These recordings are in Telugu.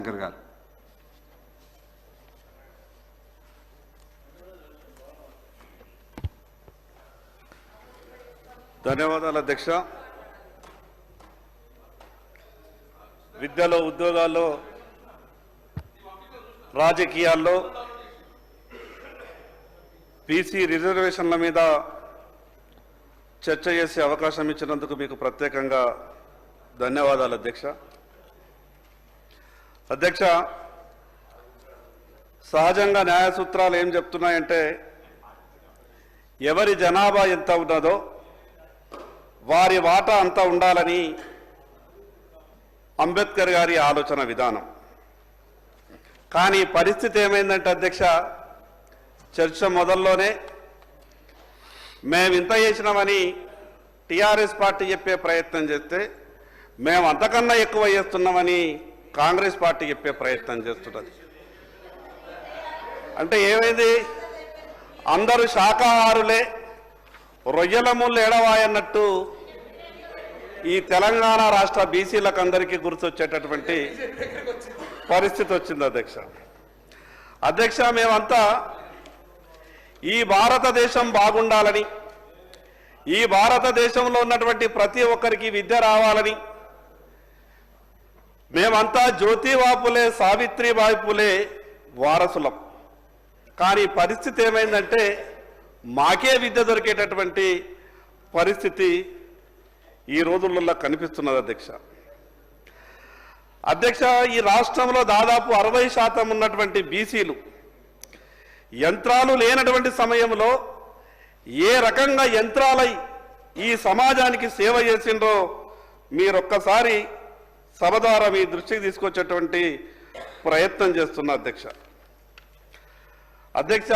శివశంకర్ గారు. ధన్యవాదాలు అధ్యక్ష. విద్యలో, ఉద్యోగాల్లో, రాజకీయాల్లో బీసీ రిజర్వేషన్ల మీద చర్చ చేసే అవకాశం ఇచ్చినందుకు మీకు ప్రత్యేకంగా ధన్యవాదాలు అధ్యక్ష. అధ్యక్ష, సహజంగా న్యాయ సూత్రాలు ఏం చెప్తున్నాయంటే ఎవరి జనాభా ఎంత ఉన్నదో వారి వాటా అంతా ఉండాలని అంబేద్కర్ గారి ఆలోచన విధానం. కానీ పరిస్థితి ఏమైందంటే అధ్యక్ష, చర్చ మొదల్లోనే మేము ఇంత చేసినామని టీఆర్ఎస్ పార్టీ చెప్పే ప్రయత్నం చేస్తే మేము అంతకన్నా ఎక్కువ చేస్తున్నామని కాంగ్రెస్ పార్టీ చెప్పే ప్రయత్నం చేస్తున్నది. అంటే ఏమైంది, అందరూ శాకాహారులే, రొయ్యల ముళ్ళు ఎడవాయన్నట్టు ఈ తెలంగాణ రాష్ట్ర బీసీలకు అందరికీ గుర్తొచ్చేటటువంటి పరిస్థితి వచ్చింది అధ్యక్ష. అధ్యక్ష, మేమంతా ఈ భారతదేశం బాగుండాలని, ఈ భారతదేశంలో ఉన్నటువంటి ప్రతి ఒక్కరికి విద్య రావాలని, మేమంతా జ్యోతిబా ఫులే, సావిత్రిబాయి ఫులే వారసులం. కానీ పరిస్థితి ఏమైందంటే మాకే విద్య దొరికేటటువంటి పరిస్థితి ఈ రోజులలో కనిపిస్తున్నది అధ్యక్ష. అధ్యక్ష, ఈ రాష్ట్రంలో దాదాపు 60% ఉన్నటువంటి బీసీలు యంత్రాలు లేనటువంటి సమయంలో ఏ రకంగా యంత్రాలై ఈ సమాజానికి సేవ చేసిండ్రో మీరొక్కసారి సభ ద్వారా మీ దృష్టికి తీసుకొచ్చేటువంటి ప్రయత్నం చేస్తున్నా అధ్యక్ష. అధ్యక్ష,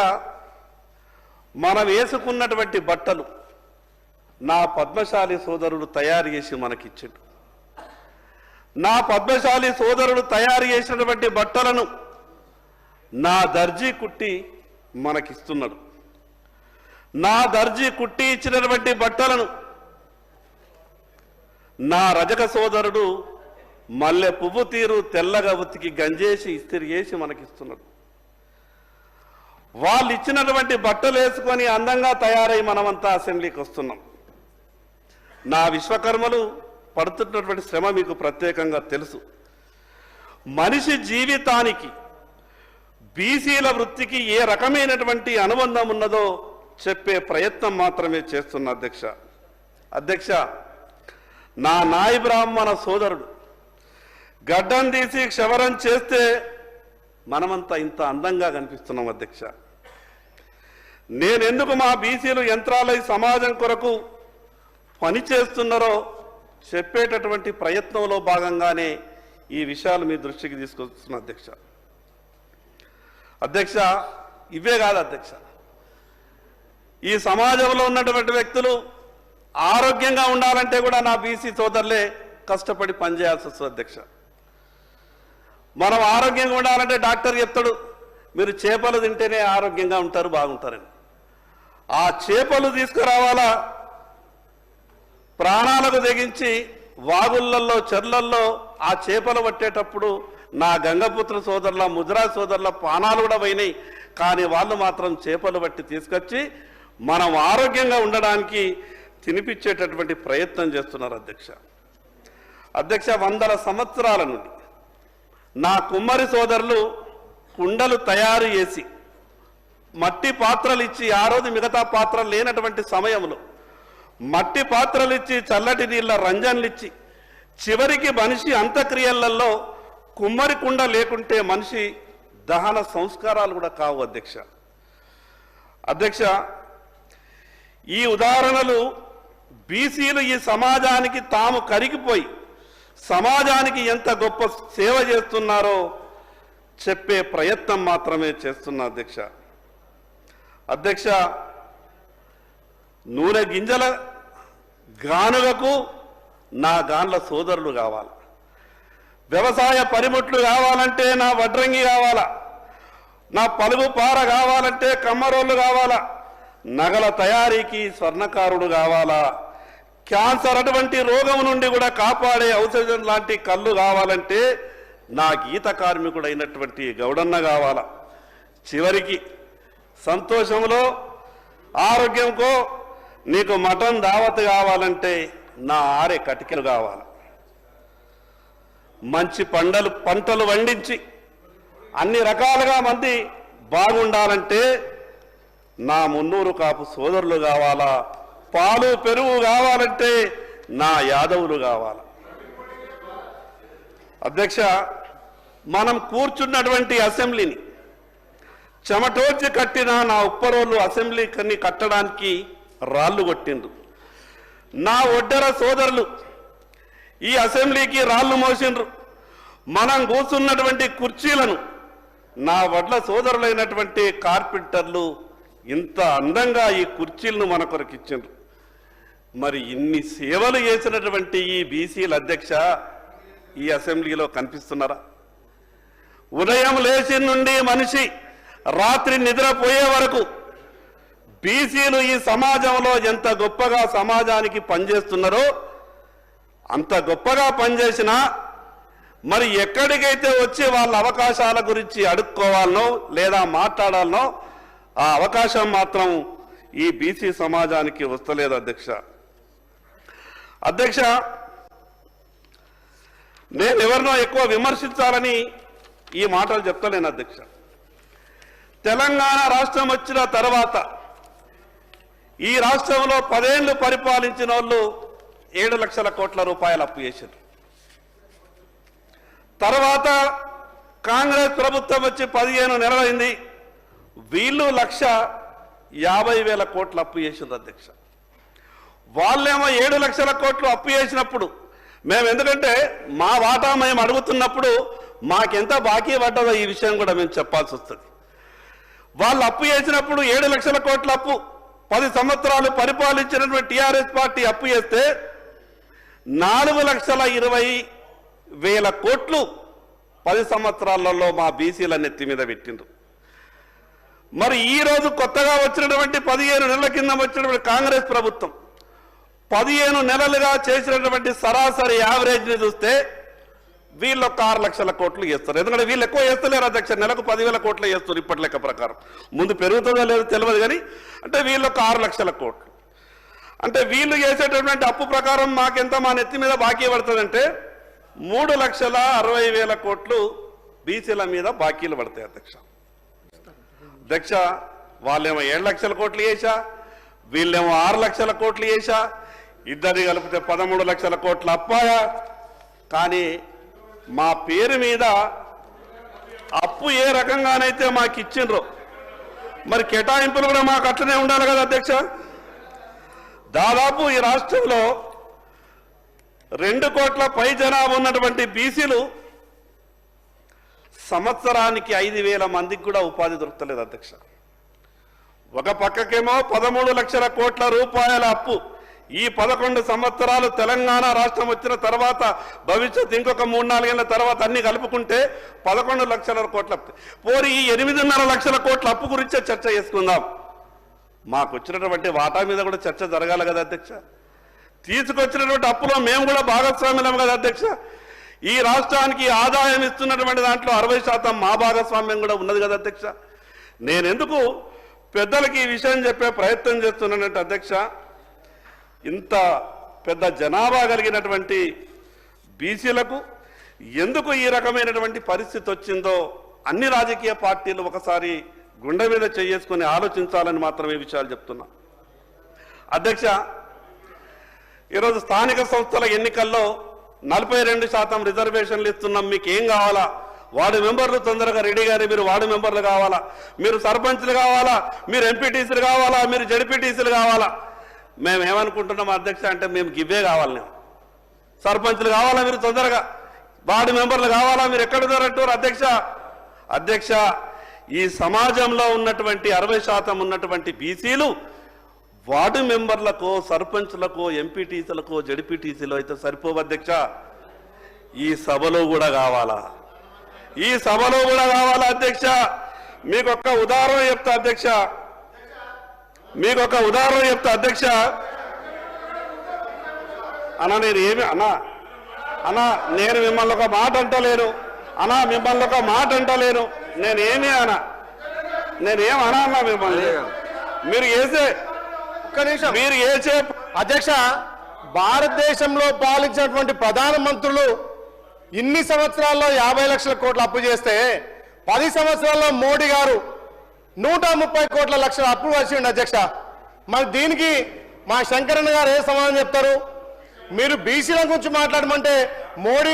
మనం వేసుకున్నటువంటి బట్టలు నా పద్మశాలి సోదరుడు తయారు చేసి మనకిచ్చాడు. నా పద్మశాలి సోదరుడు తయారు చేసినటువంటి బట్టలను నా దర్జీ కుట్టి మనకిస్తున్నాడు. నా దర్జీ కుట్టి ఇచ్చినటువంటి బట్టలను నా రజక సోదరుడు మల్లె పువ్వు తీరు తెల్లగా ఉతికి గంజేసి ఇస్త్రీ చేసి మనకిస్తున్నాడు. వాళ్ళు ఇచ్చినటువంటి బట్టలు వేసుకొని అందంగా తయారై మనమంతా అసెంబ్లీకి వస్తున్నాం. నా విశ్వకర్మలు పడుతున్నటువంటి శ్రమ మీకు ప్రత్యేకంగా తెలుసు. మనిషి జీవితానికి బీసీల వృత్తికి ఏ రకమైనటువంటి అనుబంధం ఉన్నదో చెప్పే ప్రయత్నం మాత్రమే చేస్తున్న అధ్యక్ష. అధ్యక్ష, నా నాయి బ్రాహ్మణ సోదరుడు గడ్డం తీసి క్షవరం చేస్తే మనమంతా ఇంత అందంగా కనిపిస్తున్నాం అధ్యక్ష. నేనెందుకు మా బీసీలు యంత్రాలై సమాజం కొరకు పనిచేస్తున్నారో చెప్పేటటువంటి ప్రయత్నంలో భాగంగానే ఈ విషయాలు మీ దృష్టికి తీసుకొస్తున్న అధ్యక్ష. అధ్యక్ష, ఇవే కాదు అధ్యక్ష, ఈ సమాజంలో ఉన్నటువంటి వ్యక్తులు ఆరోగ్యంగా ఉండాలంటే కూడా నా బీసీ సోదరులే కష్టపడి పనిచేయాల్సి వస్తుంది అధ్యక్ష. మనం ఆరోగ్యంగా ఉండాలంటే డాక్టర్ చెప్తాడు మీరు చేపలు తింటేనే ఆరోగ్యంగా ఉంటారు, బాగుంటారని. ఆ చేపలు తీసుకురావాలా, ప్రాణాలకు తెగించి వాగుళ్ళల్లో, చెర్లల్లో ఆ చేపలు పట్టేటప్పుడు నా గంగపుత్ర సోదరుల, ముద్రా సోదరుల ప్రాణాలు కూడా పోయినాయి. కానీ వాళ్ళు మాత్రం చేపలు పట్టి తీసుకొచ్చి మనం ఆరోగ్యంగా ఉండడానికి తినిపించేటటువంటి ప్రయత్నం చేస్తున్నారు అధ్యక్ష. అధ్యక్ష, 100 సంవత్సరాల నుండి నా కుమ్మరి సోదరులు కుండలు తయారు చేసి మట్టి పాత్రలు ఇచ్చి, ఆ రోజు మిగతా పాత్రలు లేనటువంటి సమయంలో మట్టి పాత్రలు ఇచ్చి, చల్లటి నీళ్ళ రంజన్లు ఇచ్చి, చివరికి మనిషి అంత్యక్రియలలో కుమ్మరి కుండ లేకుంటే మనిషి దహన సంస్కారాలు కూడా కావు అధ్యక్ష. అధ్యక్ష, ఈ ఉదాహరణలు బీసీలు ఈ సమాజానికి తాము కరిగిపోయి సమాజానికి ఎంత గొప్ప సేవ చేస్తున్నారో చెప్పే ప్రయత్నం మాత్రమే చేస్తున్నా అధ్యక్ష. అధ్యక్ష, నూనె గింజల గానుగకు నా గాన్ల సోదరులు కావాలి, వ్యవసాయ పనిముట్లు కావాలంటే నా వడ్రంగి కావాలా, నా పలుగు పార కావాలంటే కమ్మరోళ్ళు కావాలా, నగల తయారీకి స్వర్ణకారుడు కావాలా, క్యాన్సర్ అటువంటి రోగం నుండి కూడా కాపాడే ఔషధం లాంటి కళ్ళు కావాలంటే నా గీత కార్మికుడైనటువంటి గౌడన్న కావాలా, చివరికి సంతోషంలో ఆరోగ్యంకో నీకు మటన్ దావత్ కావాలంటే నా ఆరే కటికలు కావాలి. మంచి పంటలు వండించి అన్ని రకాలుగా మంది బాగుండాలంటే నా మున్నూరు కాపు సోదరులు కావాలా, పాలు పెరుగు కావాలంటే నా యాదవులు కావాలా. అధ్యక్ష, మనం కూర్చున్నటువంటి అసెంబ్లీని చెమటోర్చి కట్టిన నా ఉప్పరోళ్ళు అసెంబ్లీని కట్టడానికి రాళ్ళు కొట్టిండ్రు. నా ఒడ్డెర సోదరులు ఈ అసెంబ్లీకి రాళ్ళు మోసిండ్రు. మనం కూర్చున్నటువంటి కుర్చీలను నా వడ్ల సోదరులైనటువంటి కార్పెంటర్లు ఇంత అందంగా ఈ కుర్చీలను మన కొరకు ఇచ్చిండ్రు. మరి ఇన్ని సేవలు చేసినటువంటి ఈ బీసీల అధ్యక్ష ఈ అసెంబ్లీలో కనిపిస్తున్నారా? ఉదయం లేచి నుండి మనిషి రాత్రి నిద్రపోయే వరకు బీసీలు ఈ సమాజంలో ఎంత గొప్పగా సమాజానికి పనిచేస్తున్నారో అంత గొప్పగా పనిచేసినా మరి ఎక్కడికైతే వచ్చి వాళ్ళ అవకాశాల గురించి అడుక్కోవాలనో లేదా మాట్లాడాలనో ఆ అవకాశం మాత్రం ఈ బీసీ సమాజానికి వస్తలేదు అధ్యక్ష. నేను ఎవరినో ఎక్కువ విమర్శించాలని ఈ మాటలు చెప్తలేను అధ్యక్ష. తెలంగాణ రాష్ట్రం వచ్చిన తర్వాత ఈ రాష్ట్రంలో 10 ఏళ్లు పరిపాలించిన వాళ్ళు 7 లక్షల కోట్ల రూపాయలు అప్పు చేశారు. తర్వాత కాంగ్రెస్ ప్రభుత్వం వచ్చి 15 నెలలైంది, వీళ్ళు 1,50,000 కోట్ల అప్పు చేసిండ్రు అధ్యక్ష. వాళ్ళేమో 7 లక్షల కోట్లు అప్పు చేసినప్పుడు మేము, ఎందుకంటే మా వాటా మేము అడుగుతున్నప్పుడు మాకెంత బాకీ పడ్డదో ఈ విషయం కూడా మేము చెప్పాల్సి వస్తుంది. వాళ్ళు అప్పు చేసినప్పుడు 7 లక్షల కోట్ల అప్పు 10 సంవత్సరాలు పరిపాలించినటువంటి టీఆర్ఎస్ పార్టీ అప్పు చేస్తే 4,20,000 కోట్లు 10 సంవత్సరాలలో మా బీసీల నెత్తి మీద పెట్టిండ్రు. మరి ఈ రోజు కొత్తగా వచ్చినటువంటి 15 నెలల కింద వచ్చినటువంటి కాంగ్రెస్ ప్రభుత్వం 15 నెలలుగా చేసినటువంటి సరాసరి యావరేజ్ని చూస్తే వీళ్ళు 6 లక్షల కోట్లు చేస్తారు. ఎందుకంటే వీళ్ళు ఎక్కువ చేస్తలేరు అధ్యక్ష, నెలకు 10,000 కోట్లు చేస్తారు ఇప్పటి లెక్క ప్రకారం. ముందు పెరుగుతుందో లేదో తెలియదు కానీ అంటే వీళ్ళు 6 లక్షల కోట్లు. అంటే వీళ్ళు చేసేటటువంటి అప్పు ప్రకారం మాకెంత మా నెత్తి మీద బాకీ పడుతుందంటే 3,60,000 కోట్లు బీసీల మీద బాకీలు పడతాయి అధ్యక్ష. వాళ్ళేమో 7 లక్షల కోట్లు చేశా, వీళ్ళేమో 6 లక్షల కోట్లు చేశా, ఇద్దరిని కలిపితే 13 లక్షల కోట్ల అప్పాయా. కానీ మా పేరు మీద అప్పు ఏ రకంగానైతే మాకు ఇచ్చిండ్రో మరి కేటాయింపులు కూడా మాకు అట్లనే ఉండాలి కదా అధ్యక్ష. దాదాపు ఈ రాష్ట్రంలో 2 కోట్ల పై జనాభా ఉన్నటువంటి బీసీలు సంవత్సరానికి 5,000 మందికి కూడా ఉపాధి దొరకలేదు అధ్యక్ష. ఒక పక్కకేమో 13 లక్షల కోట్ల రూపాయల అప్పు. ఈ 11 సంవత్సరాలు తెలంగాణ రాష్ట్రం వచ్చిన తర్వాత భవిష్యత్ ఇంకొక 3-4 ఏళ్ల తర్వాత అన్ని కలుపుకుంటే 11 లక్షల కోట్ల పోరి ఈ 8.5 లక్షల కోట్ల అప్పు గురించే చర్చ చేసుకుందాం. మాకు వచ్చినటువంటి వాటా మీద కూడా చర్చ జరగాలి కదా అధ్యక్ష. తీసుకొచ్చినటువంటి అప్పులో మేము కూడా భాగస్వామ్యం కదా అధ్యక్ష. ఈ రాష్ట్రానికి ఆదాయం ఇస్తున్నటువంటి దాంట్లో 60% మా భాగస్వామ్యం కూడా ఉన్నది కదా అధ్యక్ష. నేనెందుకు పెద్దలకి ఈ విషయం చెప్పే ప్రయత్నం చేస్తున్నానంటే అధ్యక్ష, ఇంత పెద్ద జనాభా కలిగినటువంటి బీసీలకు ఎందుకు ఈ రకమైనటువంటి పరిస్థితి వచ్చిందో అన్ని రాజకీయ పార్టీలు ఒకసారి గుండె మీద చేసుకుని ఆలోచించాలని మాత్రమే విషయాలు చెప్తున్నా అధ్యక్ష. ఈరోజు స్థానిక సంస్థల ఎన్నికల్లో 42% రిజర్వేషన్లు ఇస్తున్నాం, మీకు ఏం కావాలా? వార్డు మెంబర్లు తొందరగా రెడీ గారు, మీరు వార్డు మెంబర్లు కావాలా, మీరు సర్పంచ్లు కావాలా, మీరు ఎంపీటీసీలు కావాలా, మీరు జడ్పీటీసీలు కావాలా? మేము ఏమనుకుంటున్నాం అధ్యక్ష అంటే మేము గివ్వే కావాలి. సర్పంచ్లు కావాలా, మీరు తొందరగా వార్డు మెంబర్లు కావాలా, మీరు ఎక్కడ దొరంటారు అధ్యక్ష. ఈ సమాజంలో ఉన్నటువంటి 60% ఉన్నటువంటి బీసీలు వార్డు మెంబర్లకు, సర్పంచ్లకు, ఎంపీటీసీలకు, జడ్పీటీసీలు అయితే సరిపోవు అధ్యక్ష. ఈ సభలో కూడా కావాలా అధ్యక్ష. మీకు ఒక ఉదాహరణ చెప్తా అధ్యక్ష, అన్న నేను ఏమి అన్నా నేను మిమ్మల్ని ఒక మాట అంటలేను. అన్నా మిమ్మల్ని ఒక మాట అంటలేను, నేనేమి అన్నా, నేనేం అన్నా అన్నా మిమ్మల్ని. మీరు వేసే మీరు వేసే అధ్యక్ష, భారతదేశంలో పాలించినటువంటి ప్రధానమంత్రులు ఇన్ని సంవత్సరాల్లో 50 లక్షల కోట్ల అప్పు చేస్తే 10 సంవత్సరాల్లో మోడీ గారు 130 లక్షల అప్పు వచ్చిండు అధ్యక్ష. మరి దీనికి మా శంకరన్న గారు ఏ సమాధానం చెప్తారు? మీరు బీసీల గురించి మాట్లాడమంటే మోడీ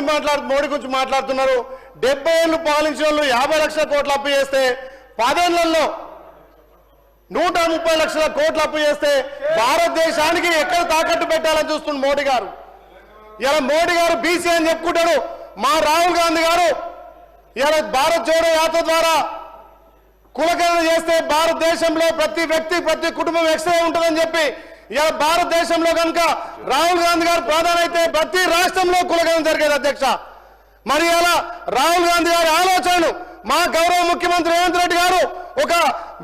గురించి మాట్లాడుతున్నారు. 70 ఏళ్ళు పాలించిన వాళ్ళు 50 లక్షల కోట్ల అప్పు చేస్తే 10 ఏళ్లలో 130 లక్షల కోట్ల అప్పు చేస్తే భారతదేశానికి ఎక్కడ తాకట్టు పెట్టాలని చూస్తున్న మోడీ గారు. ఇలా మోడీ గారు బీసీ అని చెప్పుకుంటాడు. మా రాహుల్ గాంధీ గారు ఇలా భారత్ జోడో యాత్ర ద్వారా కులగణన చేస్తే భారతదేశంలో ప్రతి వ్యక్తి ప్రతి కుటుంబం ఎక్స్ట్రా ఉంటుందని చెప్పి ఇలా భారతదేశంలో కనుక రాహుల్ గాంధీ గారు ప్రధాని అయితే ప్రతి రాష్ట్రంలో కులగణన జరిగేది అధ్యక్ష. మరి అలా రాహుల్ గాంధీ గారి ఆలోచనలు మా గౌరవ ముఖ్యమంత్రి రేవంత్ రెడ్డి గారు ఒక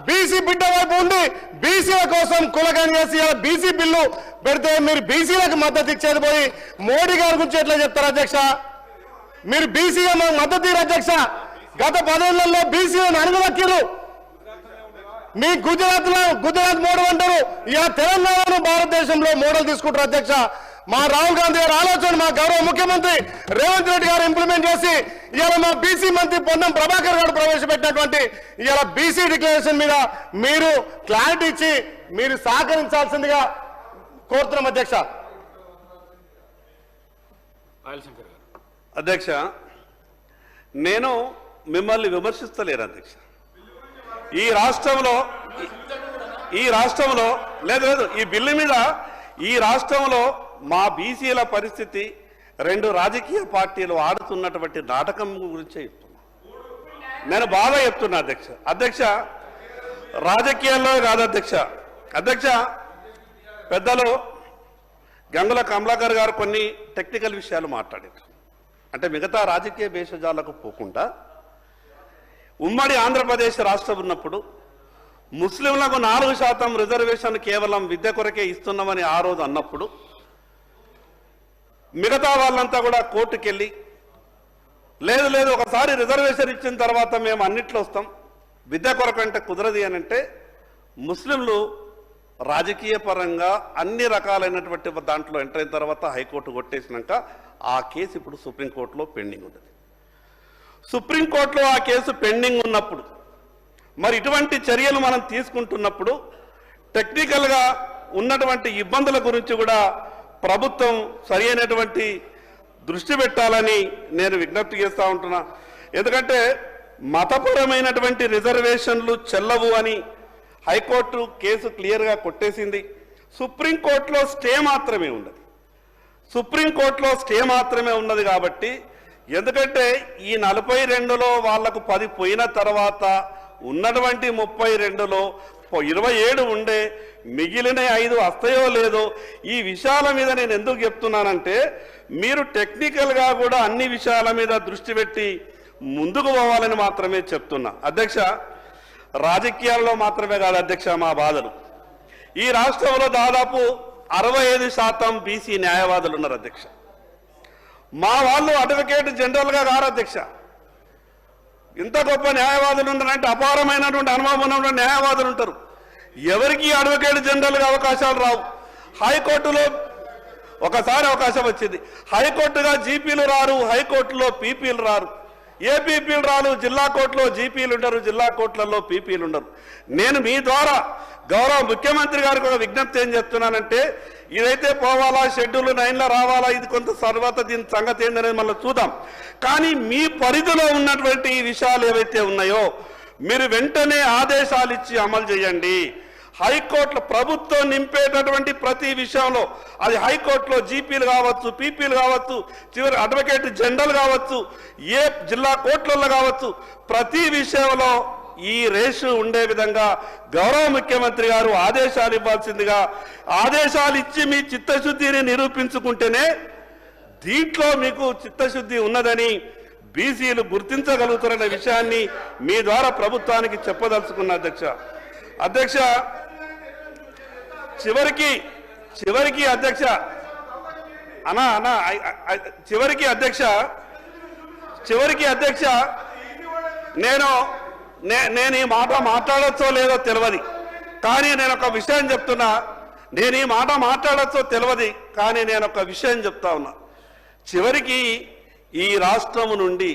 బీసీ బిడ్డ వైపు ఉండి బీసీల కోసం కులగణన చేసి ఇలా బీసీ బిల్లు పెడితే మీరు బీసీలకు మద్దతు ఇచ్చేది పోయి మోడీ గారి గురించి ఎట్లా చెప్తారు అధ్యక్ష? మీరు బీసీగా మాకు మద్దతు ఇవ్వరు అధ్యక్ష. గత 10 ఏళ్లలో బీసీలను అణగదొక్కిరు. మీ గుజరాత్ మోడల్ అంటారు, ఇలా తెలంగాణను భారతదేశంలో మోడల్ తీసుకుంటారు అధ్యక్ష. మా రాహుల్ గాంధీ గారి ఆలోచన మా గౌరవ ముఖ్యమంత్రి రేవంత్ రెడ్డి గారు ఇంప్లిమెంట్ చేసి ఇవాళ మా బీసీ మంత్రి పొన్నం ప్రభాకర్ గారు ప్రవేశపెట్టినటువంటి ఇవాళ బీసీ డిక్లరేషన్ మీద మీరు క్లారిటీ ఇచ్చి మీరు సహకరించాల్సిందిగా కోరుతున్నాం అధ్యక్ష. అధ్యక్ష, నేను మిమ్మల్ని విమర్శిస్తలేను అధ్యక్ష. ఈ రాష్ట్రంలో లేదు ఈ బిల్లు మీద ఈ రాష్ట్రంలో మా బీసీల పరిస్థితి 2 రాజకీయ పార్టీలు ఆడుతున్నటువంటి నాటకం గురించే చెప్తున్నా. నేను బాగా చెప్తున్నా అధ్యక్ష. రాజకీయాల్లో కాదు అధ్యక్ష. పెద్దలు గంగుల కమలాకర్ గారు కొన్ని టెక్నికల్ విషయాలు మాట్లాడారు. అంటే మిగతా రాజకీయ భేషజాలకు పోకుండా ఉమ్మడి ఆంధ్రప్రదేశ్ రాష్ట్రం ఉన్నప్పుడు ముస్లింలకు 4% రిజర్వేషన్ కేవలం విద్య కొరకే ఇస్తున్నామని ఆ రోజు అన్నప్పుడు మిగతా వాళ్ళంతా కూడా కోర్టుకెళ్ళి లేదు ఒకసారి రిజర్వేషన్ ఇచ్చిన తర్వాత మేము అన్నిట్లో వస్తాం, విద్య కొరకు అంటే కుదరది అని అంటే ముస్లింలు రాజకీయ పరంగా అన్ని రకాలైనటువంటి దాంట్లో ఎంటర్ అయిన తర్వాత హైకోర్టు కొట్టేసినాక ఆ కేసు ఇప్పుడు సుప్రీంకోర్టులో పెండింగ్ ఉన్నది. సుప్రీంకోర్టులో ఆ కేసు పెండింగ్ ఉన్నప్పుడు మరి ఇటువంటి చర్యలు మనం తీసుకుంటున్నప్పుడు టెక్నికల్గా ఉన్నటువంటి ఇబ్బందుల గురించి కూడా ప్రభుత్వం సరి అయినటువంటి దృష్టి పెట్టాలని నేను విజ్ఞప్తి చేస్తూ ఉంటున్నా. ఎందుకంటే మతపరమైనటువంటి రిజర్వేషన్లు చెల్లవు అని హైకోర్టు కేసు క్లియర్గా కొట్టేసింది. సుప్రీంకోర్టులో స్టే మాత్రమే ఉన్నది కాబట్టి ఎందుకంటే ఈ 42లో వాళ్లకు 10 పోయిన తర్వాత ఉన్నటువంటి 32లో 27 ఉండే మిగిలిన 5 వస్తాయో లేదో ఈ విషయాల మీద నేను ఎందుకు చెప్తున్నానంటే మీరు టెక్నికల్గా కూడా అన్ని విషయాల మీద దృష్టి పెట్టి ముందుకు పోవాలని మాత్రమే చెప్తున్నా అధ్యక్ష. రాజకీయాల్లో మాత్రమే కాదు అధ్యక్ష మా బాధలు. ఈ రాష్ట్రంలో దాదాపు 65% బీసీ న్యాయవాదులు ఉన్నారు అధ్యక్ష. మా వాళ్ళు అడ్వకేట్ జనరల్గా గారు అధ్యక్ష. ఇంత గొప్ప న్యాయవాదులు ఉన్నారంటే అపారమైనటువంటి అనుభవం ఉన్నటువంటి న్యాయవాదులు ఉంటారు. ఎవరికి అడ్వకేట్ జనరల్గా అవకాశాలు రావు. హైకోర్టులో ఒకసారి అవకాశం వచ్చింది. హైకోర్టుగా జీపీలు రారు, హైకోర్టులో పీపీలు రారు. ఏ పీపీలు రారు, జిల్లా కోర్టులో జీపీలు ఉండరు, జిల్లా కోర్టులలో పీపీలు ఉండరు. నేను మీ ద్వారా గౌరవ ముఖ్యమంత్రి గారికి ఒక విజ్ఞప్తి ఏం చెప్తున్నానంటే ఇదైతే పోవాలా, షెడ్యూల్ 9లో రావాలా, ఇది కొంత తర్వాత దీని సంగతి ఏందనేది మళ్ళీ చూద్దాం. కానీ మీ పరిధిలో ఉన్నటువంటి ఈ విషయాలు ఏవైతే ఉన్నాయో మీరు వెంటనే ఆదేశాలు ఇచ్చి అమలు చేయండి. హైకోర్టులో ప్రభుత్వం నింపేటటువంటి ప్రతి విషయంలో అది హైకోర్టులో జీపీలు కావచ్చు, పీపీలు కావచ్చు, చివరి అడ్వకేట్ జనరల్ కావచ్చు, ఏ జిల్లా కోర్టులలో కావచ్చు, ప్రతి విషయంలో ఈ రేసు ఉండే విధంగా గౌరవ ముఖ్యమంత్రి గారు ఆదేశాలు ఇవ్వాల్సిందిగా, ఆదేశాలు ఇచ్చి మీ చిత్తశుద్ధిని నిరూపించుకుంటేనే దీంట్లో మీకు చిత్తశుద్ధి ఉన్నదని బీసీలు గుర్తించగలుగుతారనే విషయాన్ని మీ ద్వారా ప్రభుత్వానికి చెప్పదలుచుకున్న అధ్యక్ష. చివరికి అధ్యక్ష చివరికి అధ్యక్ష చివరికి అధ్యక్ష నేను ఈ మాట మాట్లాడచ్చో లేదో తెలియదు, కానీ నేను ఒక విషయం చెప్తున్నా. నేను ఈ మాట మాట్లాడచ్చో తెలియదు, కానీ నేను ఒక విషయం చెప్తా ఉన్నా. చివరికి ఈ రాష్ట్రం నుండి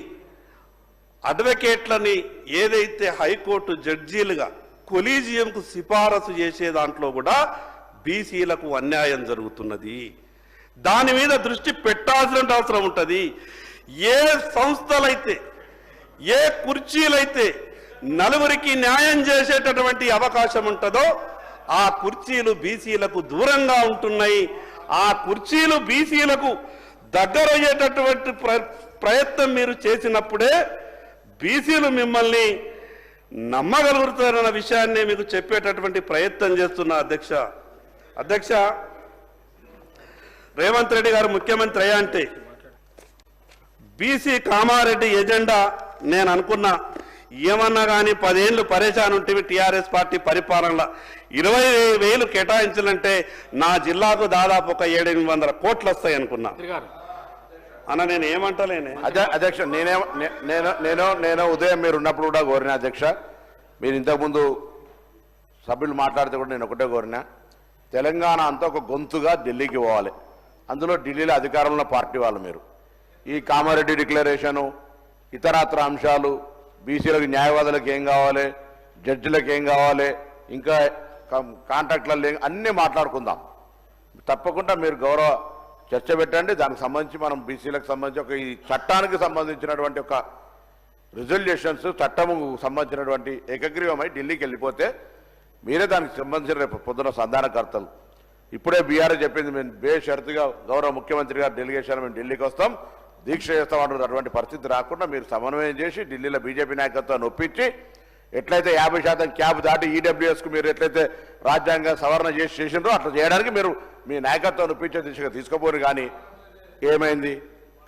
అడ్వకేట్లని ఏదైతే హైకోర్టు జడ్జీలుగా కొలీజియంకు సిఫారసు చేసే దాంట్లో కూడా బీసీలకు అన్యాయం జరుగుతున్నది. దాని మీద దృష్టి పెట్టాల్సిన అవసరం ఉంటుంది. ఏ సంస్థలైతే, ఏ కుర్చీలైతే నలుగురికి న్యాయం చేసేటటువంటి అవకాశం ఉంటుందో ఆ కుర్చీలు బీసీలకు దూరంగా ఉంటున్నాయి. ఆ కుర్చీలు బీసీలకు దగ్గరయ్యేటటువంటి ప్రయత్నం మీరు చేసినప్పుడే బీసీలు మిమ్మల్ని నమ్మగలుగుతారన్న విషయాన్ని మీకు చెప్పేటటువంటి ప్రయత్నం చేస్తున్నా. అధ్యక్ష రేవంత్ రెడ్డి గారు ముఖ్యమంత్రి అయ్యా అంటే బీసీ కామారెడ్డి ఎజెండా నేను అనుకున్నా. ఏమన్నా కానీ 10 ఏళ్ళు పరేషాన్ ఉంటే టీఆర్ఎస్ పార్టీ పరిపాలనలో 20,000 కేటాయించాలంటే నా జిల్లాకు దాదాపు ఒక 700-800 కోట్లు వస్తాయి అనుకున్నా. అన్న నేను ఏమంటలేనే అధ్యక్ష, నేను ఉదయం మీరు ఉన్నప్పుడు కూడా కోరిన అధ్యక్ష, మీరు ఇంతకుముందు సభ్యులు మాట్లాడితే కూడా నేను ఒకటే కోరినా, తెలంగాణ అంతా ఒక గొంతుగా ఢిల్లీకి పోవాలి. అందులో ఢిల్లీలో అధికారంలో పార్టీ వాళ్ళు మీరు ఈ కామారెడ్డి డిక్లరేషను, ఇతరత్ర అంశాలు, బీసీలకు న్యాయవాదులకు ఏం కావాలి, జడ్జిలకు ఏం కావాలి, ఇంకా కాంట్రాక్టులలో అన్నీ మాట్లాడుకుందాం. తప్పకుండా మీరు గౌరవ చర్చ పెట్టండి. దానికి సంబంధించి మనం బీసీలకు సంబంధించి ఒక ఈ చట్టానికి సంబంధించినటువంటి ఒక రిజల్యూషన్స్, చట్టము సంబంధించినటువంటి ఏకగ్రీవమై ఢిల్లీకి వెళ్ళిపోతే మీరే దానికి సంబంధించిన రేపు పొద్దున సంధానకర్తలు. ఇప్పుడే బీఆర్ఎస్ చెప్పింది, మేము బేషరతుగా గౌరవ ముఖ్యమంత్రి గారు డెలిగేషన్ మేము ఢిల్లీకి వస్తాం, దీక్ష చేస్తామంటారు. అటువంటి పరిస్థితి రాకుండా మీరు సమన్వయం చేసి ఢిల్లీలో బీజేపీ నాయకత్వాన్ని ఒప్పించి ఎట్లయితే 50% క్యాబ్ దాటి ఈడబ్ల్యూఎస్కు మీరు ఎట్లయితే రాజ్యాంగ సవరణ చేసిండ్రో అట్లా చేయడానికి మీరు మీ నాయకత్వాన్ని ఒప్పించే దిశగా తీసుకోపోరు. కానీ ఏమైంది,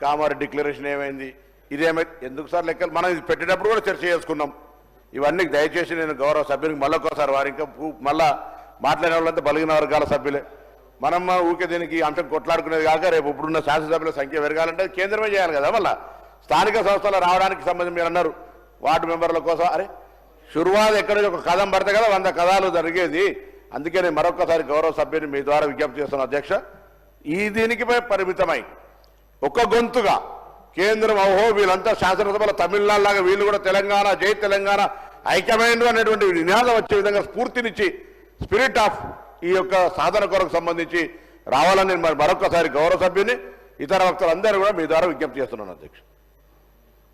కామారెడ్డి డిక్లరేషన్ ఏమైంది, ఇదేమైంది, ఎందుకు సార్ లెక్కలు మనం ఇది పెట్టేటప్పుడు కూడా చర్చ చేసుకున్నాం. ఇవన్నీ దయచేసి నేను గౌరవ సభ్యునికి మళ్ళొకసారి వారు ఇంకా మళ్ళా మాట్లాడిన వాళ్ళంతా బలిగిన వర్గాల సభ్యులే. మనం ఊకే దీనికి అంశం కొట్లాడుకునేది కాక రేపు ఇప్పుడున్న శాసనసభ్యుల సంఖ్య పెరగాలంటే కేంద్రమే చేయాలి కదా. మళ్ళీ స్థానిక సంస్థలు రావడానికి సంబంధించి మీరు అన్నారు వార్డు మెంబర్ల కోసం. అరే షురువాద్ ఎక్కడ ఒక కథం పడితే కదా 100 కథాలు జరిగేది. అందుకే నేను మరొకసారి గౌరవ సభ్యుని మీ ద్వారా విజ్ఞప్తి చేస్తున్న అధ్యక్ష, ఈ దీనికి పరిమితమై ఒక గొంతుగా కేంద్రం ఓహో వీళ్ళంతా శాసనసభలో తమిళనాడు లాగా వీళ్ళు కూడా తెలంగాణ జై తెలంగాణ ఐక్యమైండు అనేటువంటి నినాదం వచ్చే విధంగా స్ఫూర్తినిచ్చి స్పిరిట్ ఆఫ్ ఈ యొక్క సాధన కొరకు సంబంధించి రావాలని మరొకసారి గౌరవ సభ్యుని ఇతర వక్తలందరూ కూడా మీ ద్వారా విజ్ఞప్తి చేస్తున్నాను అధ్యక్ష.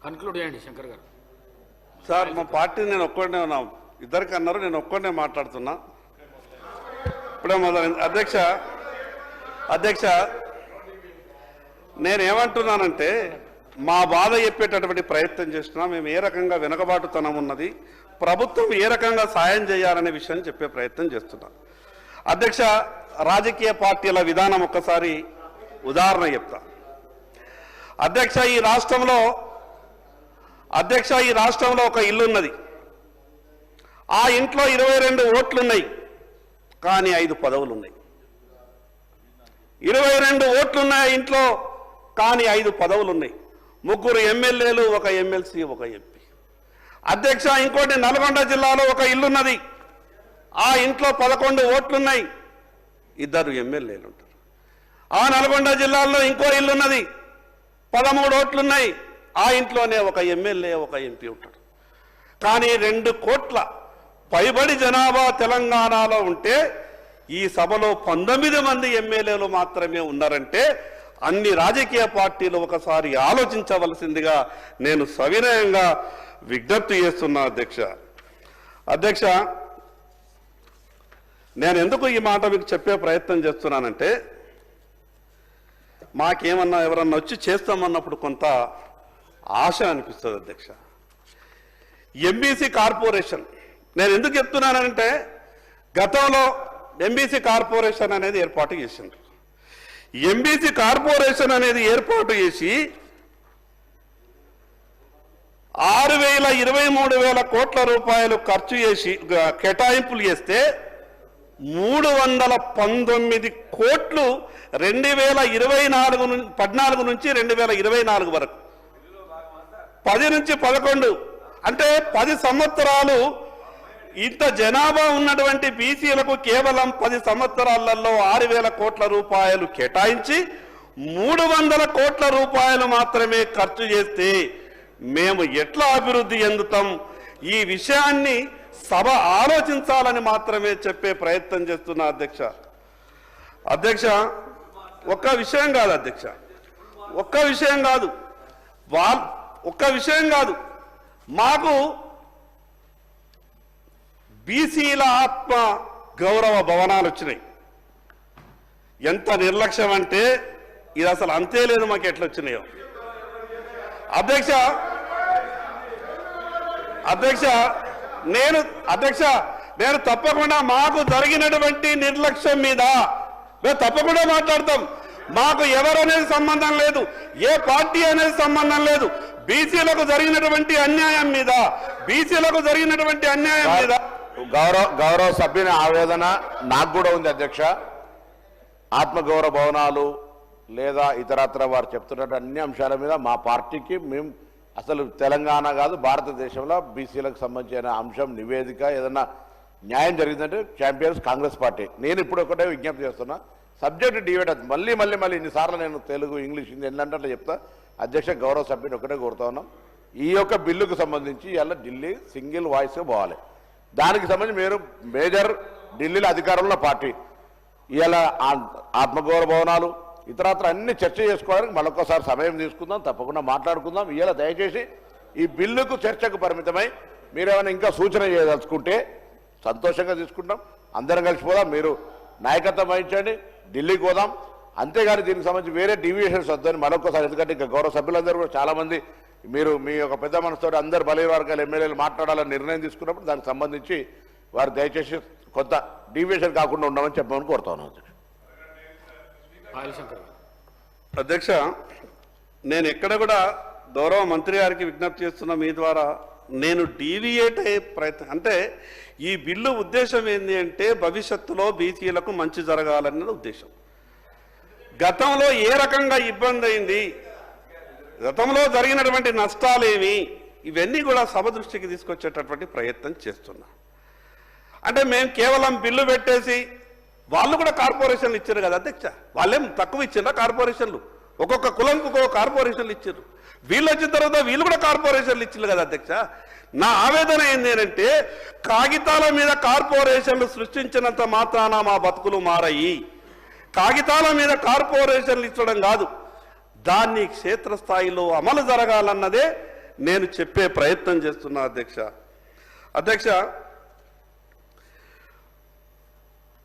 కన్క్లూడ్ చేయండి శంకర్ గారు. సార్ మా పార్టీ నేను ఒక్కడే ఉన్నా, ఇద్దరికి అన్నారు, నేను ఒక్కడే మాట్లాడుతున్నా. ఇప్పుడే మొదలైంది అధ్యక్ష నేనేమంటున్నానంటే మా బాధ చెప్పేటటువంటి ప్రయత్నం చేస్తున్నా. మేము ఏ రకంగా వెనుకబాటుతనం ఉన్నది, ప్రభుత్వం ఏ రకంగా సాయం చేయాలనే విషయాన్ని చెప్పే ప్రయత్నం చేస్తున్నాం. అధ్యక్ష రాజకీయ పార్టీల విధానం ఒక్కసారి ఉదాహరణ చెప్తా. అధ్యక్ష ఈ రాష్ట్రంలో ఒక ఇల్లు ఉన్నది. ఆ ఇంట్లో 22 ఓట్లున్నాయి, కానీ 5 పదవులు ఉన్నాయి. 22 ఓట్లున్నాయి ఆ ఇంట్లో, కానీ 5 పదవులు ఉన్నాయి. 3 ఎమ్మెల్యేలు, 1 ఎమ్మెల్సీ, 1 ఎంపీ. అధ్యక్ష ఇంకోటి నల్గొండ జిల్లాలో ఒక ఇల్లున్నది. ఆ ఇంట్లో 11 ఓట్లున్నాయి, 2 ఎమ్మెల్యేలు ఉంటారు. ఆ నల్గొండ జిల్లాలో ఇంకో ఇల్లున్నది, 13 ఓట్లున్నాయి. ఆ ఇంట్లోనే 1 ఎమ్మెల్యే, 1 ఎంపీ ఉంటాడు. కానీ 2 కోట్ల పైబడి జనాభా తెలంగాణలో ఉంటే ఈ సభలో 19 మంది ఎమ్మెల్యేలు మాత్రమే ఉన్నారంటే అన్ని రాజకీయ పార్టీలు ఒకసారి ఆలోచించవలసిందిగా నేను సవినయంగా విజ్ఞప్తి చేస్తున్నా అధ్యక్ష నేను ఎందుకు ఈ మాట మీకు చెప్పే ప్రయత్నం చేస్తున్నానంటే మాకేమన్నా ఎవరన్నా వచ్చి చేస్తామన్నప్పుడు కొంత ఆశ అనిపిస్తుంది అధ్యక్ష. ఎంబీసీ కార్పొరేషన్ నేను ఎందుకు చెప్తున్నానంటే గతంలో ఎంబీసీ కార్పొరేషన్ అనేది ఏర్పాటు చేసిండ్రు. ఎంబీసీ కార్పొరేషన్ అనేది ఏర్పాటు చేసి 6,23,000 కోట్ల రూపాయలు ఖర్చు చేసి కేటాయింపులు చేస్తే 319 కోట్లు 2014 నుంచి 2024 వరకు 10 నుంచి 11 అంటే 10 సంవత్సరాలు ఇంత జనాభా ఉన్నటువంటి బీసీలకు కేవలం 10 సంవత్సరాలలో 6,000 కోట్ల రూపాయలు కేటాయించి 300 కోట్ల రూపాయలు మాత్రమే ఖర్చు చేస్తే మేము ఎట్లా అభివృద్ధి చెందుతాం? ఈ విషయాన్ని సభ ఆలోచించాలని మాత్రమే చెప్పే ప్రయత్నం చేస్తున్నా అధ్యక్ష. అధ్యక్ష, ఒక్క విషయం కాదు అధ్యక్ష, ఒక్క విషయం కాదు మాకు బీసీల ఆత్మ గౌరవ భవనాలు వచ్చినాయి. ఎంత నిర్లక్ష్యం అంటే ఇది అసలు అంతే లేదు. మాకు ఎట్లా వచ్చినాయో అధ్యక్ష నేను తప్పకుండా మాకు జరిగినటువంటి నిర్లక్ష్యం మీద మేము తప్పకుండా మాట్లాడతాం. మాకు ఎవరనేది సంబంధం లేదు, ఏ పార్టీ అనేది సంబంధం లేదు. బీసీలకు జరిగినటువంటి అన్యాయం మీద గౌరవ సభ్యుని ఆవేదన నాకు కూడా ఉంది అధ్యక్ష. ఆత్మగౌరవ భవనాలు లేదా ఇతరత్ర వారు చెప్తున్న అన్ని అంశాల మీద మా పార్టీకి మేము అసలు తెలంగాణ కాదు భారతదేశంలో బీసీలకు సంబంధించిన అంశం నివేదిక ఏదన్నా న్యాయం జరిగిందంటే ఛాంపియన్స్ కాంగ్రెస్ పార్టీ. నేను ఇప్పుడు ఒకటే విజ్ఞప్తి చేస్తున్నా, సబ్జెక్ట్ డిబేట్ అది మళ్ళీ ఇన్నిసార్లు నేను తెలుగు ఇంగ్లీష్ హిందీ ఎన్నంటే చెప్తా. అధ్యక్ష గౌరవ సభ్యుని ఒకటే కోరుతా ఉన్నాం, ఈ యొక్క బిల్లుకు సంబంధించి ఇలా ఢిల్లీ సింగిల్ వాయిస్ పోవాలి. దానికి సంబంధించి మీరు మేజర్ ఢిల్లీలో అధికారంలో పార్టీ ఇలా ఆత్మగౌరవ భవనాలు ఇతరత్ర అన్ని చర్చ చేసుకోవడానికి మరొకసారి సమయం తీసుకుందాం, తప్పకుండా మాట్లాడుకుందాం. ఇలా దయచేసి ఈ బిల్లుకు చర్చకు పరిమితమై మీరేమైనా ఇంకా సూచన చేయదలుచుకుంటే సంతోషంగా తీసుకుంటాం, అందరం కలిసిపోదాం. మీరు నాయకత్వం వహించండి, ఢిల్లీకి పోదాం. అంతేగాని దీనికి సంబంధించి వేరే డీవియేషన్స్ వద్దని మరొకసారి, ఎందుకంటే ఇంకా గౌరవ సభ్యులందరూ కూడా చాలామంది మీరు మీ యొక్క పెద్ద మనసుతో అందరు బలై వర్గాల ఎమ్మెల్యేలు మాట్లాడాలని నిర్ణయం తీసుకున్నప్పుడు దానికి సంబంధించి వారు దయచేసి కొంత డీవియేషన్ కాకుండా ఉండమని చెప్పమని కోరుతా ఉన్నాను అధ్యక్ష. నేను ఎక్కడ కూడా గౌరవ మంత్రి గారికి విజ్ఞప్తి చేస్తున్న మీ ద్వారా, నేను డీవియేట్ అయ్యే ప్రయత్నం అంటే ఈ బిల్లు ఉద్దేశం ఏంటి అంటే భవిష్యత్తులో బీసీలకు మంచి జరగాలన్న ఉద్దేశం. గతంలో ఏ రకంగా ఇబ్బంది అయింది, గతంలో జరిగినటువంటి నష్టాలేమి, ఇవన్నీ కూడా సభ దృష్టికి తీసుకొచ్చేటటువంటి ప్రయత్నం చేస్తున్నా. అంటే మేము కేవలం బిల్లు పెట్టేసి వాళ్ళు కూడా కార్పొరేషన్లు ఇచ్చారు కదా అధ్యక్ష, వాళ్ళేం తక్కువ ఇచ్చారా? కార్పొరేషన్లు ఒక్కొక్క కులంకు ఒక్కొక్క కార్పొరేషన్లు ఇచ్చారు. వీళ్ళు వచ్చిన తర్వాత వీళ్ళు కూడా కార్పొరేషన్లు ఇచ్చారు కదా అధ్యక్ష. నా ఆవేదన ఏంటి అంటే కాగితాల మీద కార్పొరేషన్లు సృష్టించినంత మాత్రాన మా బతుకులు మారాయి. కాగితాల మీద కార్పొరేషన్లు ఇచ్చడం కాదు, దాన్ని క్షేత్రస్థాయిలో అమలు జరగాలన్నదే నేను చెప్పే ప్రయత్నం చేస్తున్నా అధ్యక్ష.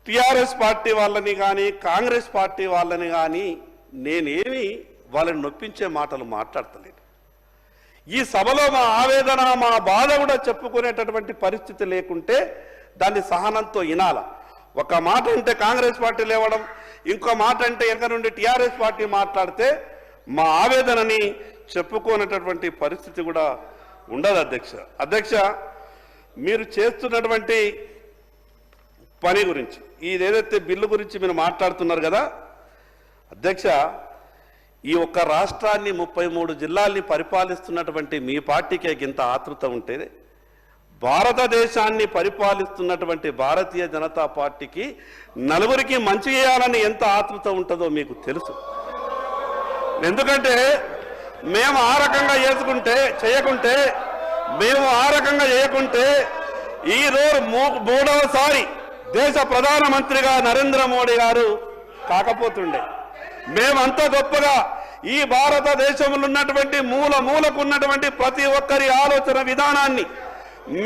టిఆర్ఎస్ పార్టీ వాళ్ళని కానీ కాంగ్రెస్ పార్టీ వాళ్ళని కానీ నేనేమి వాళ్ళని నొప్పించే మాటలు మాట్లాడతలేను. ఈ సభలో మా ఆవేదన మా బాధ కూడా చెప్పుకునేటటువంటి పరిస్థితి లేకుంటే దాన్ని సహనంతో వినాల. ఒక మాట అంటే కాంగ్రెస్ పార్టీ లేవడం, ఇంకో మాట అంటే వెనక నుండి టిఆర్ఎస్ పార్టీ మాట్లాడితే మా ఆవేదనని చెప్పుకునేటటువంటి పరిస్థితి కూడా ఉండదు అధ్యక్ష. మీరు చేస్తున్నటువంటి పని గురించి, ఇదేదైతే బిల్లు గురించి మీరు మాట్లాడుతున్నారు కదా అధ్యక్ష, ఈ ఒక్క రాష్ట్రాన్ని 33 జిల్లాల్ని పరిపాలిస్తున్నటువంటి మీ పార్టీకే ఇంత ఆతృత ఉంటే భారతదేశాన్ని పరిపాలిస్తున్నటువంటి భారతీయ జనతా పార్టీకి నలుగురికి మంచి చేయాలని ఎంత ఆతృత ఉంటుందో మీకు తెలుసు. ఎందుకంటే మేము ఆ రకంగా చేయకుంటే ఈరోజు 3వసారి దేశ ప్రధానమంత్రిగా నరేంద్ర మోడీ గారు కాకపోతుండే. మేమంతా గొప్పగా ఈ భారతదేశంలో ఉన్నటువంటి మూలకు ఉన్నటువంటి ప్రతి ఒక్కరి ఆలోచన విధానాన్ని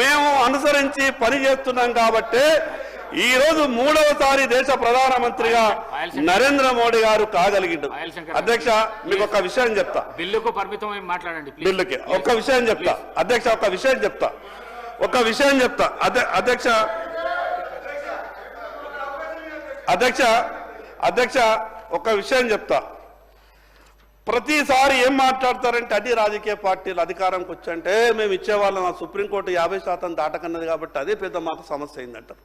మేము అనుసరించి పనిచేస్తున్నాం కాబట్టి ఈరోజు 3వసారి దేశ ప్రధానమంత్రిగా నరేంద్ర మోడీ గారు కాగలిగిండు. అధ్యక్ష, మీకు ఒక విషయం చెప్తా, బిల్లుకు పరిమితం మాట్లాడండి. బిల్లుకి ఒక విషయం చెప్తా అధ్యక్ష, ఒక విషయం చెప్తా. ప్రతిసారి ఏం మాట్లాడతారంటే అన్ని రాజకీయ పార్టీలు అధికారంకి వచ్చంటే మేము ఇచ్చేవాళ్ళం, సుప్రీంకోర్టు 50% దాటకన్నది కాబట్టి అదే పెద్ద మాకు సమస్య అయిందంటారు.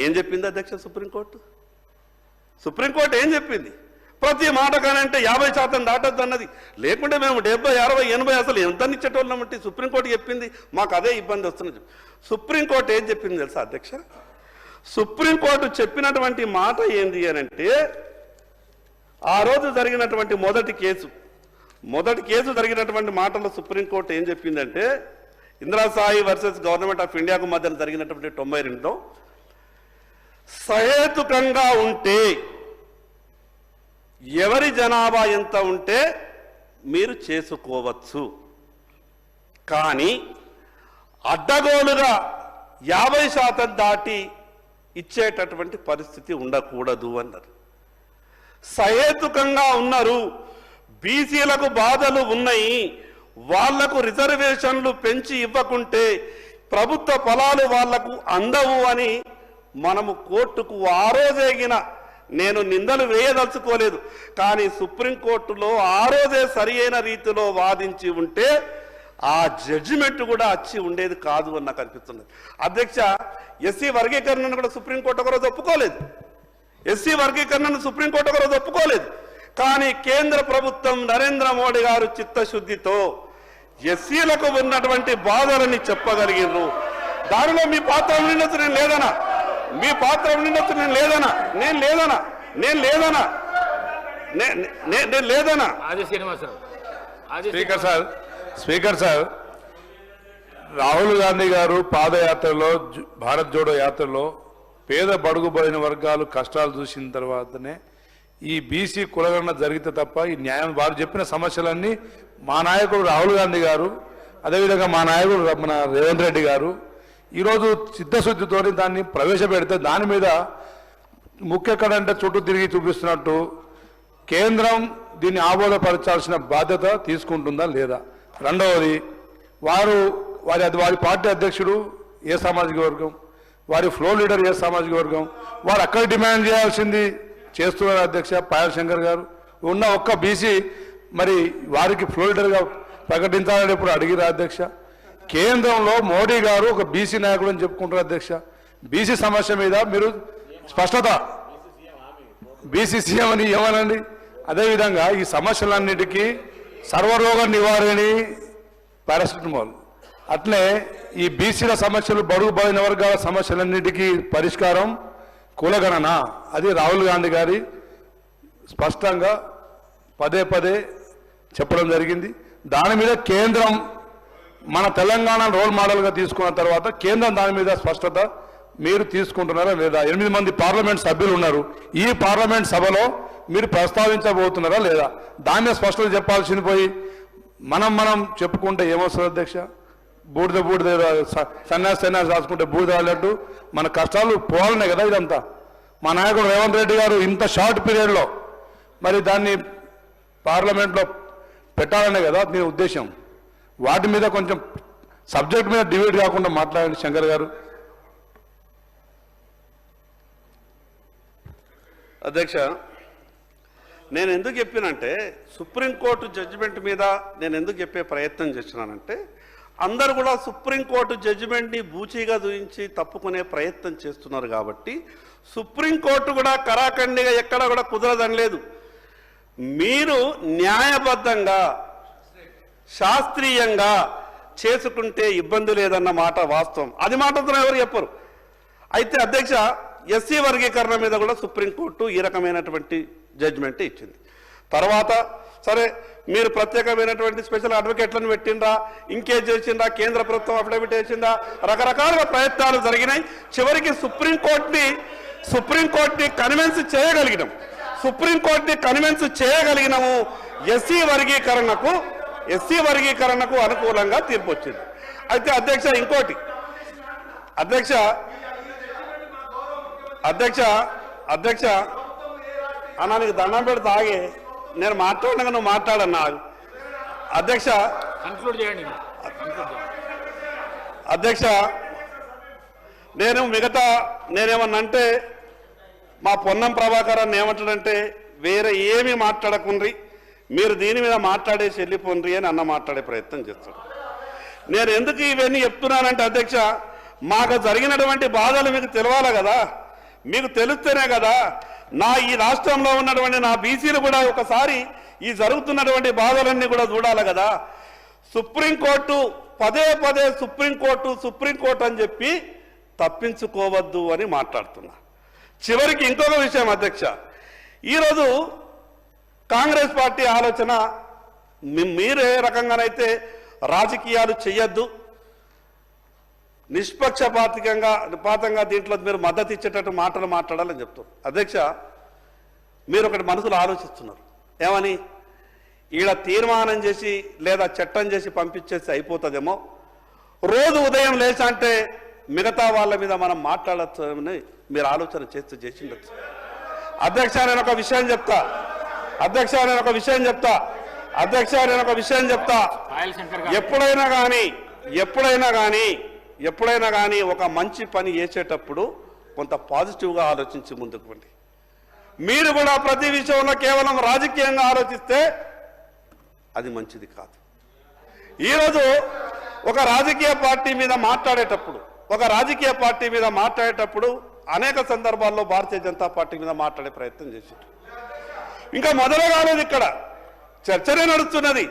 ఏం చెప్పింది అధ్యక్ష సుప్రీంకోర్టు ఏం చెప్పింది? ప్రతి మాట కానంటే 50% దాటద్దు అన్నది. లేకుంటే మేము 70, 60, 80 అసలు ఎంత ఇచ్చేటోళ్ళమంటే సుప్రీంకోర్టు చెప్పింది, మాకు అదే ఇబ్బంది వస్తున్నది. సుప్రీంకోర్టు ఏం చెప్పింది తెలుసా అధ్యక్ష? సుప్రీంకోర్టు చెప్పినటువంటి మాట ఏంది అని అంటే, ఆ రోజు జరిగినటువంటి మొదటి కేసు జరిగినటువంటి మాటల్లో సుప్రీంకోర్టు ఏం చెప్పిందంటే, ఇందిరాసాయి వర్సెస్ గవర్నమెంట్ ఆఫ్ ఇండియాకు మధ్య జరిగినటువంటి 92లో సహేతుకంగా ఉంటే ఎవరి జనాభా ఎంత ఉంటే మీరు చేసుకోవచ్చు, కానీ అడ్డగోలుగా 50% దాటి ఇచ్చేటటువంటి పరిస్థితి ఉండకూడదు అన్నారు. సహేతుకంగా ఉన్నారు, బీసీలకు బాధలు ఉన్నాయి, వాళ్లకు రిజర్వేషన్లు పెంచి ఇవ్వకుంటే ప్రభుత్వ ఫలాలు వాళ్లకు అందవు అని మనము కోర్టుకు ఆ రోజేగిన, నేను నిందలు వేయదలుచుకోలేదు, కానీ సుప్రీంకోర్టులో ఆ రోజే సరి అయిన రీతిలో వాదించి ఉంటే ఆ జడ్జిమెంట్ కూడా వచ్చి ఉండేది కాదు అని నాకు అనిపిస్తున్నది. అధ్యక్ష, ఎస్సీ వర్గీకరణను కూడా సుప్రీంకోర్టు ఒకరోజు ఒప్పుకోలేదు. ఎస్సీ వర్గీకరణను సుప్రీంకోర్టు ఒకరోజు ఒప్పుకోలేదు. కానీ కేంద్ర ప్రభుత్వం నరేంద్ర మోడీ గారు చిత్తశుద్ధితో ఎస్సీలకు ఉన్నటువంటి బాధలని చెప్పగలిగినారు. దానిలో మీ పాత్ర ఉండినట్టు నేను లేదనా, మీ పాత్ర ఉండినట్టు నేను లేదనా. ఆది శ్రీనివాసరావు. స్పీకర్ సార్, రాహుల్ గాంధీ గారు పాదయాత్రలో, భారత్ జోడో యాత్రలో పేద బడుగు బలైన వర్గాలు కష్టాలు చూసిన తర్వాతనే ఈ బీసీ కులగణన జరిగితే తప్ప ఈ న్యాయం, వారు చెప్పిన సమస్యలన్నీ మా నాయకుడు రాహుల్ గాంధీ గారు, అదేవిధంగా మా నాయకుడు మన రేవంత్ రెడ్డి గారు ఈరోజు చిత్తశుద్ధితో దాన్ని ప్రవేశపెడితే దాని మీద ముఖ్యక్కడంటే చుట్టూ తిరిగి చూపిస్తున్నట్టు కేంద్రం దీన్ని ఆమోదపరచాల్సిన బాధ్యత తీసుకుంటుందా లేదా? రెండవది, వారి పార్టీ అధ్యక్షుడు ఏ సామాజిక వర్గం, వారి ఫ్లోర్ లీడర్ ఏ సామాజిక వర్గం, వారు అక్కడ డిమాండ్ చేయాల్సింది చేస్తున్నారు అధ్యక్ష. పాయల్ శంకర్ గారు ఉన్న ఒక్క బీసీ మరి వారికి ఫ్లోర్ లీడర్గా ప్రకటించాలని ఇప్పుడు అడిగిరా అధ్యక్ష? కేంద్రంలో మోడీ గారు ఒక బీసీ నాయకుడు అని చెప్పుకుంటారు అధ్యక్ష. బీసీ సమస్య మీద మీరు స్పష్టత, బీసీ సీఎం అని ఏమనండి. అదేవిధంగా ఈ సమస్యలన్నిటికీ సర్వరోగ నివారణి పారాసిటమాల్, అట్లే ఈ బీసీల సమస్యలు, బడుగు బలైన వర్గాల సమస్యలన్నిటికీ పరిష్కారం కులగణన. అది రాహుల్ గాంధీ గారి స్పష్టంగా పదే పదే చెప్పడం జరిగింది. దాని మీద కేంద్రం మన తెలంగాణ రోల్ మోడల్గా తీసుకున్న తర్వాత కేంద్రం దాని మీద స్పష్టత మీరు తీసుకుంటున్నారా లేదా? 8 మంది పార్లమెంట్ సభ్యులు ఉన్నారు, ఈ పార్లమెంట్ సభలో మీరు ప్రస్తావించబోతున్నారా లేదా? దాని మీద స్పష్టత చెప్పాల్సింది పోయి మనం చెప్పుకుంటే ఏమొస్తుంది అధ్యక్ష? బూడిద సన్యాసి రాసుకుంటే బూడిద రాలేట్టు మన కష్టాలు పోవాలనే కదా ఇదంతా. మా నాయకుడు రేవంత్ రెడ్డి గారు ఇంత షార్ట్ పీరియడ్లో మరి దాన్ని పార్లమెంట్లో పెట్టాలనే కదా మీ ఉద్దేశం. వాటి మీద కొంచెం సబ్జెక్ట్ మీద డిబేట్ కాకుండా మాట్లాడండి శంకర్ గారు. అధ్యక్ష, నేను ఎందుకు చెప్పినంటే, సుప్రీంకోర్టు జడ్జిమెంట్ మీద నేను ఎందుకు చెప్పే ప్రయత్నం చేస్తున్నానంటే, అందరూ కూడా సుప్రీంకోర్టు జడ్జిమెంట్ని బూచీగా చూపించి తప్పుకునే ప్రయత్నం చేస్తున్నారు కాబట్టి సుప్రీంకోర్టు కూడా కరాఖండిగా ఎక్కడ కూడా కుదరదనలేదు. మీరు న్యాయబద్ధంగా శాస్త్రీయంగా చేసుకుంటే ఇబ్బంది లేదన్న మాట వాస్తవం. అది మాటతో ఎవరు చెప్పరు. అయితే అధ్యక్ష, ఎస్సీ వర్గీకరణ మీద కూడా సుప్రీంకోర్టు ఈ రకమైనటువంటి జడ్జిమెంట్ ఇచ్చింది. తర్వాత సరే, మీరు ప్రత్యేకమైనటువంటి స్పెషల్ అడ్వకేట్లను పెట్టిండ్రా, ఇంకేం చేసిండ్రా, కేంద్ర ప్రభుత్వం అఫిడవిట్ వేసిందా, రకరకాలుగా ప్రయత్నాలు జరిగినాయి. చివరికి సుప్రీంకోర్టుని కన్విన్స్ చేయగలిగినాము. ఎస్సీ వర్గీకరణకు అనుకూలంగా తీర్పు వచ్చింది. అయితే అధ్యక్ష, ఇంకోటి అధ్యక్ష అన్నా, నీకు దండం పెడితే ఆగే, నేను మాట్లాడగా నువ్వు మాట్లాడన్నా. అధ్యక్ష, కన్క్లూడ్ చేయండి. అధ్యక్ష, నేనేమన్నంటే మా పొన్నం ప్రభాకర్ అని ఏమంటాడంటే, వేరే ఏమీ మాట్లాడకుండ్రి, మీరు దీని మీద మాట్లాడేసి వెళ్ళిపోండ్రి అని అన్న మాట్లాడే ప్రయత్నం చేస్తాడు. నేను ఎందుకు ఇవన్నీ చెప్తున్నానంటే అధ్యక్ష, మాకు జరిగినటువంటి బాధలు మీకు తెలవాలి కదా, మీకు తెలుస్తేనే కదా ఈ రాష్ట్రంలో ఉన్నటువంటి నా బీసీలు కూడా ఒకసారి ఈ జరుగుతున్నటువంటి బాధలన్నీ కూడా చూడాలి కదా. సుప్రీంకోర్టు పదే పదే సుప్రీంకోర్టు అని చెప్పి తప్పించుకోవద్దు అని మాట్లాడుతున్నా. చివరికి ఇంకొక విషయం అధ్యక్ష, ఈరోజు కాంగ్రెస్ పార్టీ ఆలోచన మీరు ఏ రకంగానైతే రాజకీయాలు చేయొద్దు, నిష్పక్షపాతంగా దీంట్లో మీరు మద్దతు ఇచ్చేటట్టు మాటలు మాట్లాడాలని చెప్తారు. అధ్యక్ష, మీరు ఒకటి మనసులో ఆలోచిస్తున్నారు ఏమని, ఈడ తీర్మానం చేసి లేదా చట్టం చేసి పంపించేసి అయిపోతుందేమో, రోజు ఉదయం లేచంటే మిగతా వాళ్ళ మీద మనం మాట్లాడచ్చు అని మీరు ఆలోచన చేసిండొచ్చు. అధ్యక్ష, నేను ఒక విషయం చెప్తా. ఎప్పుడైనా కానీ ఒక మంచి పని చేసేటప్పుడు కొంత పాజిటివ్గా ఆలోచించి ముందుకు రండి. మీరు కూడా ప్రతి విషయంలో కేవలం రాజకీయంగా ఆలోచిస్తే అది మంచిది కాదు. ఈరోజు ఒక రాజకీయ పార్టీ మీద మాట్లాడేటప్పుడు అనేక సందర్భాల్లో భారతీయ జనతా పార్టీ మీద మాట్లాడే ప్రయత్నం చేశారు. ఇంకా మొదలు కాలేదు, ఇక్కడ చర్చనే నడుస్తున్నది.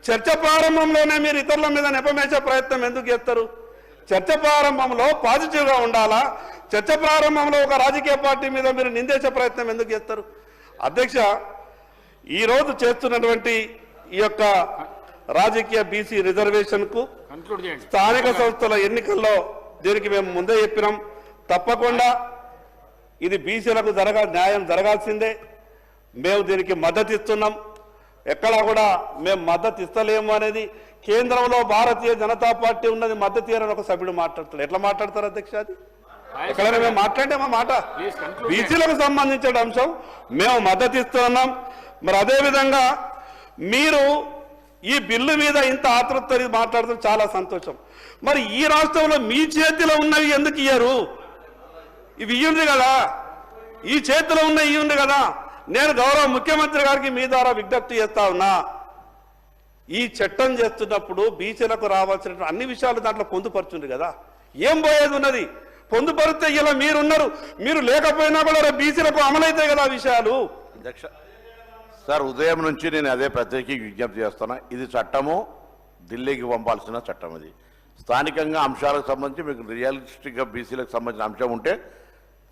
చర్చ ప్రారంభంలోనే మీరు ఇతరుల మీద నెపమేసే ప్రయత్నం ఎందుకు చేస్తారు? చర్చ ప్రారంభంలో పాజిటివ్గా ఉండాలా? చర్చ ప్రారంభంలో ఒక రాజకీయ పార్టీ మీద మీరు నిందేసే ప్రయత్నం ఎందుకు చేస్తారు? అధ్యక్ష, ఈరోజు చేస్తున్నటువంటి ఈ యొక్క రాజకీయ బీసీ రిజర్వేషన్కు స్థానిక సంస్థల ఎన్నికల్లో దీనికి మేము ముందే చెప్పినాం, తప్పకుండా ఇది బీసీలకు న్యాయం జరగాల్సిందే. మేము దీనికి మద్దతు ఇస్తున్నాం. ఎక్కడా కూడా మేము మద్దతు ఇస్తలేము అనేది కేంద్రంలో భారతీయ జనతా పార్టీ ఉన్నది, మద్దతు ఇవ్వాలని ఒక సభ్యుడు మాట్లాడతాడు. ఎట్లా మాట్లాడతారు అధ్యక్ష? అది ఎక్కడైనా మేము మాట్లాడితే మా మాట బీసీలకు సంబంధించిన అంశం, మేము మద్దతు ఇస్తున్నాం. మరి అదేవిధంగా మీరు ఈ బిల్లు మీద ఇంత ఆతృత మాట్లాడుతూ చాలా సంతోషం. మరి ఈ రాష్ట్రంలో మీ చేతిలో ఉన్నవి ఎందుకు ఇయ్యరు? ఇవి ఇయ్యండి కదా, ఈ చేతిలో ఉన్నవి ఇవ్వండి కదా. నేను గౌరవ ముఖ్యమంత్రి గారికి మీ ద్వారా విజ్ఞప్తి చేస్తా ఉన్నా, ఈ చట్టం చేస్తున్నప్పుడు బీసీలకు రావాల్సిన అన్ని విషయాలు దాంట్లో పొందుపరుచుంది కదా. ఏం పోయేది ఉన్నది? పొందుపరిస్తే ఇలా మీరున్నారు, మీరు లేకపోయినా కూడా బీసీలకు అమలైతాయి కదా విషయాలు. అధ్యక్ష సార్, ఉదయం నుంచి నేను అదే ప్రత్యేక విజ్ఞప్తి చేస్తున్నా. ఇది చట్టము ఢిల్లీకి పంపాల్సిన చట్టం. ఇది స్థానికంగా అంశాలకు సంబంధించి మీకు రియలిస్టిక్గా బీసీలకు సంబంధించిన అంశం ఉంటే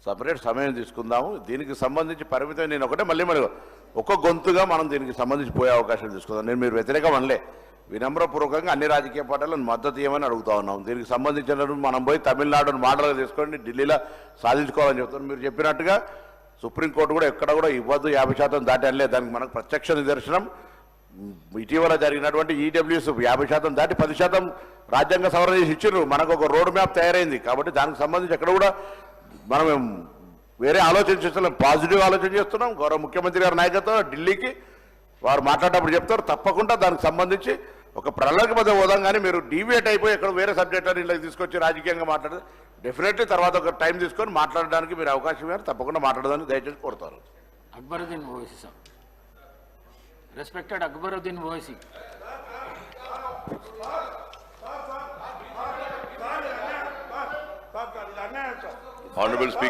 సపరేట్ సమయం తీసుకుందాము. దీనికి సంబంధించి పరిమితం నేను ఒకటే మళ్ళీ ఒక గొంతుగా మనం దీనికి సంబంధించి పోయే అవకాశం తీసుకుందాం. నేను మీరు వ్యతిరేకం అనలే, వినమ్రపూర్వకంగా అన్ని రాజకీయ పార్టీలను మద్దతు ఇవ్వమని అడుగుతా ఉన్నాం. దీనికి సంబంధించిన మనం పోయి తమిళనాడును మోడల్గా తీసుకొని ఢిల్లీలో సాధించుకోవాలని చెప్తాను. మీరు చెప్పినట్టుగా సుప్రీంకోర్టు కూడా ఎక్కడ కూడా ఇవ్వద్దు 50% దాటి అనలే. దానికి మనకు ప్రత్యక్ష నిదర్శనం ఇటీవల జరిగినటువంటి ఈడబ్ల్యూఎస్ 50% దాటి 10% రాజ్యాంగ సవరణ చేసి ఇచ్చారు. మనకు ఒక రోడ్ మ్యాప్ తయారైంది. కాబట్టి దానికి సంబంధించి ఎక్కడ కూడా మనం వేరే ఆలోచన చేస్తున్నాం, పాజిటివ్ ఆలోచన చేస్తున్నాం. గౌరవ ముఖ్యమంత్రి గారి నాయకత్వం ఢిల్లీకి వారు మాట్లాడేటప్పుడు చెప్తారు. తప్పకుండా దానికి సంబంధించి ఒక ప్రణాళికబద్ధ హోదాం. కానీ మీరు డీవియేట్ అయిపోయి ఎక్కడ వేరే సబ్జెక్ట్ అని ఇలా తీసుకొచ్చి రాజకీయంగా మాట్లాడితే డెఫినెట్లీ తర్వాత ఒక టైం తీసుకొని మాట్లాడడానికి మీరు అవకాశం ఇవ్వాలి. తప్పకుండా మాట్లాడడానికి దయచేసి కోరుతారు. Akbaruddin Owaisi sir, respected Akbaruddin Owaisi. Honorable Speaker.